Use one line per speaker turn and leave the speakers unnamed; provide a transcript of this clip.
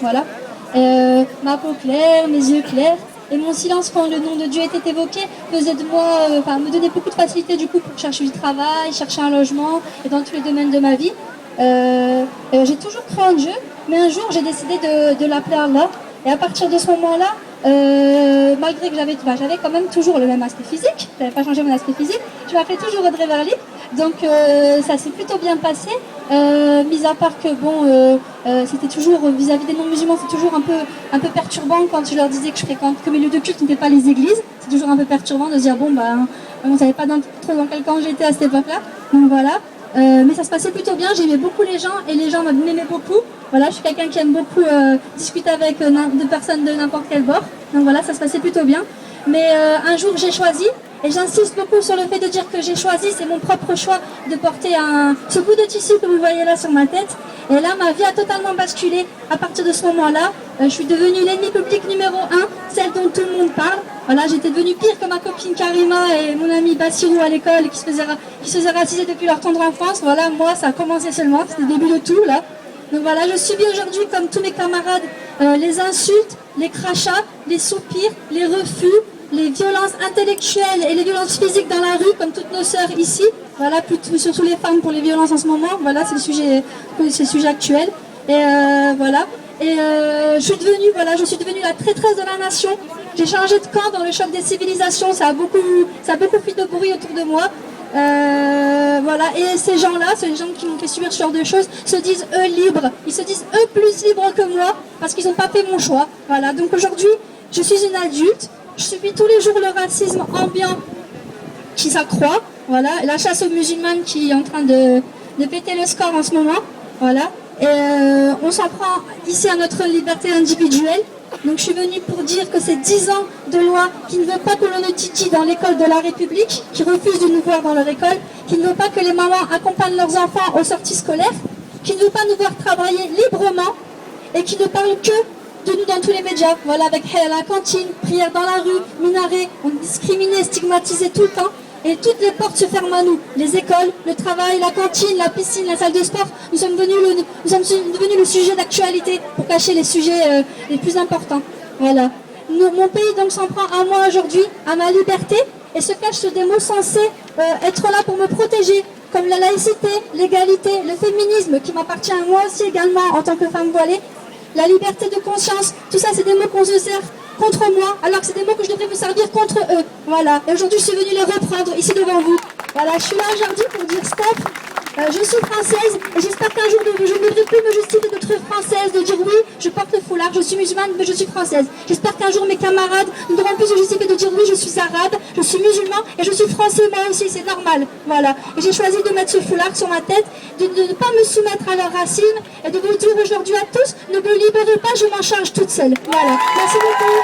voilà. Ma peau claire, mes yeux clairs, et mon silence quand le nom de Dieu était évoqué faisait de moi, me donnait beaucoup de facilité du coup pour chercher du travail, chercher un logement, et dans tous les domaines de ma vie. J'ai toujours cru en Dieu, mais un jour j'ai décidé de l'appeler Allah, et à partir de ce moment-là, malgré que j'avais quand même toujours le même aspect physique, je n'avais pas changé mon aspect physique, je m'appelais toujours Audrey Verly, donc ça s'est plutôt bien passé, mis à part que bon, c'était toujours vis-à-vis des non-musulmans, c'est toujours un peu perturbant quand je leur disais que je fréquente que mes lieux de culte n'étaient pas les églises, c'est toujours un peu perturbant de se dire bon bah on savait pas trop dans quel camp j'étais à cette époque-là, donc voilà. Mais ça se passait plutôt bien, j'aimais beaucoup les gens et les gens m'aimaient beaucoup. Voilà, je suis quelqu'un qui aime beaucoup discuter avec des personnes de n'importe quel bord. Donc voilà, ça se passait plutôt bien. Mais un jour j'ai choisi, et j'insiste beaucoup sur le fait de dire que j'ai choisi, c'est mon propre choix de porter ce bout de tissu que vous voyez là sur ma tête. Et là, ma vie a totalement basculé à partir de ce moment-là. Je suis devenue l'ennemi public numéro 1, celle dont tout le monde parle. Voilà, j'étais devenue pire que ma copine Karima et mon ami Bassirou à l'école qui se faisaient raciser depuis leur tendre enfance. Voilà, moi, ça a commencé seulement, c'était le début de tout, là. Donc voilà, je subis aujourd'hui, comme tous mes camarades, les insultes, les crachats, les soupirs, les refus, les violences intellectuelles et les violences physiques dans la rue, comme toutes nos sœurs ici. Voilà, surtout les femmes pour les violences en ce moment. Voilà, c'est le sujet actuel. Et voilà. Et je suis devenue la traîtresse de la nation. J'ai changé de camp dans le choc des civilisations. Ça a beaucoup fait de bruit autour de moi. Voilà. Et ces gens-là qui m'ont fait subir ce genre de choses, se disent eux libres. Ils se disent eux plus libres que moi parce qu'ils n'ont pas fait mon choix. Voilà. Donc aujourd'hui, je suis une adulte. Je subis tous les jours le racisme ambiant qui s'accroît. Voilà. Et la chasse aux musulmanes qui est en train de péter le score en ce moment. Voilà. Et on s'en prend ici à notre liberté individuelle. Donc je suis venue pour dire que c'est 10 ans de loi qui ne veut pas que l'on étudie dans l'école de la République, qui refuse de nous voir dans leur école, qui ne veut pas que les mamans accompagnent leurs enfants aux sorties scolaires, qui ne veut pas nous voir travailler librement et qui ne parle que de nous dans tous les médias. Voilà, avec la cantine, prière dans la rue, minaret, on est discriminé, stigmatisé tout le temps. Et toutes les portes se ferment à nous. Les écoles, le travail, la cantine, la piscine, la salle de sport. Nous sommes devenus le sujet d'actualité pour cacher les sujets les plus importants. Voilà. Mon pays donc s'en prend à moi aujourd'hui, à ma liberté, et se cache sur des mots censés être là pour me protéger, comme la laïcité, l'égalité, le féminisme, qui m'appartient à moi aussi également en tant que femme voilée, la liberté de conscience. Tout ça, c'est des mots qu'on se sert contre moi, alors que c'est des mots que je devrais me servir contre eux. Voilà. Et aujourd'hui, je suis venue les reprendre ici devant vous. Voilà, je suis là aujourd'hui pour dire stop. Je suis française et j'espère qu'un jour je ne devrai plus me justifier d'être française, de dire oui, je porte le foulard, je suis musulmane, mais je suis française. J'espère qu'un jour mes camarades ne devront plus se justifier de dire oui, je suis arabe, je suis musulman et je suis français moi aussi, c'est normal. Voilà. Et j'ai choisi de mettre ce foulard sur ma tête, de ne pas me soumettre à leur racine et de vous dire aujourd'hui à tous, ne me libérez pas, je m'en charge toute seule. Voilà. Merci beaucoup.